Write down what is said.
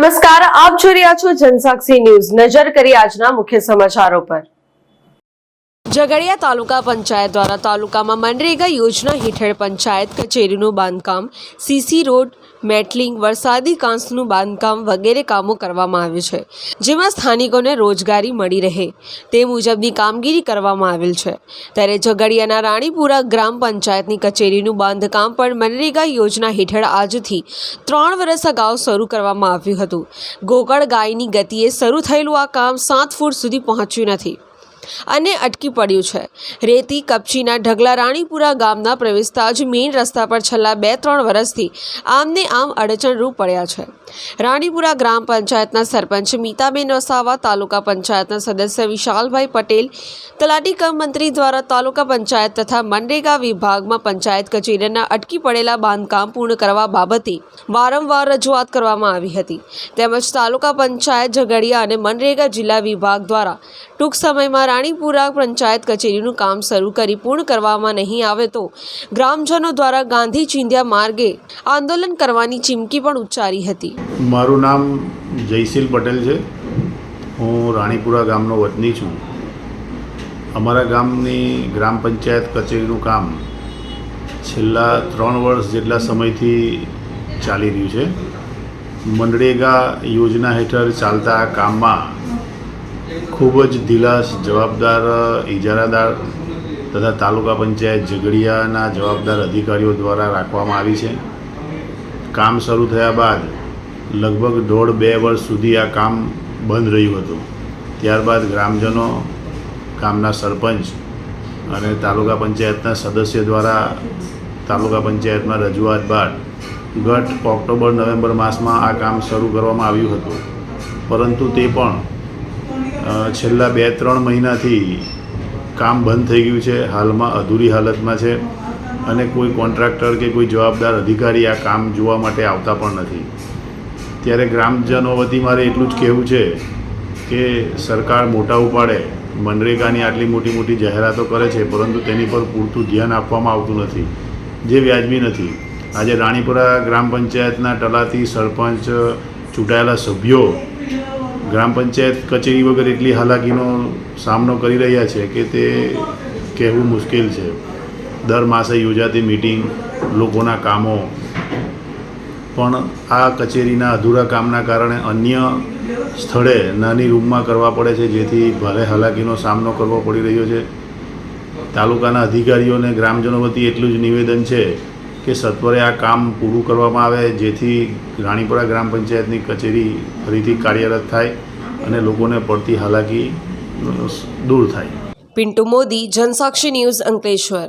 નમસ્કાર, આપ જોઈ રહ્યા છો જનસાક્ષી ન્યૂઝ। નજર કરી આજના મુખ્ય સમાચારો પર। ઝઘડિયા તાલુકા પંચાયત દ્વારા તાલુકામાં મનરેગા યોજના હેઠળ પંચાયત કચેરીનું બાંધકામ, સીસી રોડ, મેટલિંગ, વરસાદી કાંસનું બાંધકામ વગેરે કામો કરવામાં આવ્યું છે, જેમાં સ્થાનિકોને રોજગારી મળી રહે તે મુજબની કામગીરી કરવામાં આવેલ છે। ત્યારે ઝઘડિયાના રાણીપુરા ગ્રામ પંચાયતની કચેરીનું બાંધકામ પણ મનરેગા યોજના હેઠળ આજથી 3 વર્ષ અગાઉ શરૂ કરવામાં આવ્યું હતું। ગોકળ ગાયની ગતિએ શરૂ થયેલું આ કામ 7 ફૂટ સુધી પહોંચ્યું નથી અને અટકી પડ્યું છે। રેતી કપચીના ઢગલા રાણીપુરા ગામના પ્રવેશતા જ મેઇન રસ્તા પર છેલ્લા 2-3 વર્ષથી આમને આમ અડચણરૂપ પડ્યા છે। રાણીપુરા ગ્રામ પંચાયતના સરપંચ મીતાબેન વસાવા, તાલુકા પંચાયતના સદસ્ય વિશાલભાઈ પટેલ, તલાટી કમ મંત્રી દ્વારા તાલુકા પંચાયત તથા મનરેગા વિભાગમાં પંચાયત કચેરીના અટકી પડેલા બાંધકામ પૂર્ણ કરવા બાબતે વારંવાર રજૂઆત કરવામાં આવી હતી। તેમજ તાલુકા પંચાયત ઝઘડિયા અને મનરેગા જિલ્લા વિભાગ દ્વારા ટૂંક સમયમાં રાણીપુરા પંચાયત કચેરીનું કામ શરૂ કરી પૂર્ણ કરવામાં નહીં આવે તો ગ્રામજનો દ્વારા ગાંધી ચિંધ્યા માર્ગે આંદોલન કરવાની ચીમકી પણ ઉચ્ચારી હતી। મારું નામ જયશીલ પટેલ છે। હું રાણીપુરા ગામનો વતની છું। અમારા ગામની ગ્રામ પંચાયત કચેરીનું કામ છેલ્લા 3 વર્ષ જેટલા સમયથી ચાલી રહ્યું છે। મનરેગા યોજના હેઠળ ચાલતા આ કામમાં ખૂબ જ ઢીલાસ જવાબદાર ઇજારાદાર તથા તાલુકા પંચાયત ઝઘડિયાના જવાબદાર અધિકારીઓ દ્વારા રાખવામાં આવી છે। કામ શરૂ થયા બાદ લગભગ 1.5-2 વર્ષ સુધી આ કામ બંધ રહ્યું હતું। ત્યારબાદ ગ્રામજનો, ગામના સરપંચ અને તાલુકા પંચાયતના સદસ્ય દ્વારા તાલુકા પંચાયતમાં રજૂઆત બાદ ગત ઓક્ટોબર-નવેમ્બર માસમાં આ કામ શરૂ કરવામાં આવ્યું હતું, પરંતુ તે પણ છેલ્લા 2-3 મહિનાથી કામ બંધ થઈ ગયું છે। હાલમાં અધૂરી હાલતમાં છે અને કોઈ કોન્ટ્રાક્ટર કે કોઈ જવાબદાર અધિકારી આ કામ જોવા માટે આવતા પણ નથી। ત્યારે ગ્રામજનો વતી મારે એટલું જ કહેવું છે કે સરકાર મોટા ઉપાડે મનરેગાની આટલી મોટી જાહેરાતો કરે છે, પરંતુ તેની પર પૂરતું ધ્યાન આપવામાં આવતું નથી, જે વ્યાજબી નથી। આજે રાણીપુરા ગ્રામ પંચાયતના તલાટી, સરપંચ, ચૂંટાયેલા સભ્યો ગ્રામ પંચાયત કચેરી વગર એટલી હાલાકીનો સામનો કરી રહ્યા છે કે તે કહેવું મુશ્કેલ છે। દર માસે યોજાતી મિટિંગ, લોકોના કામો પણ આ કચેરીના અધૂરા કામના કારણે અન્ય સ્થળે નાની રૂમમાં કરવા પડે છે, જેથી ભારે હાલાકીનો સામનો કરવો પડી રહ્યો છે। તાલુકાના અધિકારીઓને ગ્રામજનો વતી એટલું જ નિવેદન છે કે સત્વરે આ કામ પૂરું કરવામાં આવે, જેથી રાણીપુરા ગ્રામ પંચાયતની કચેરી ફરીથી કાર્યરત થાય અને લોકોને પડતી હાલાકી દૂર થાય। પિન્ટુ મોદી, જનસાક્ષી ન્યૂઝ, અંકલેશ્વર।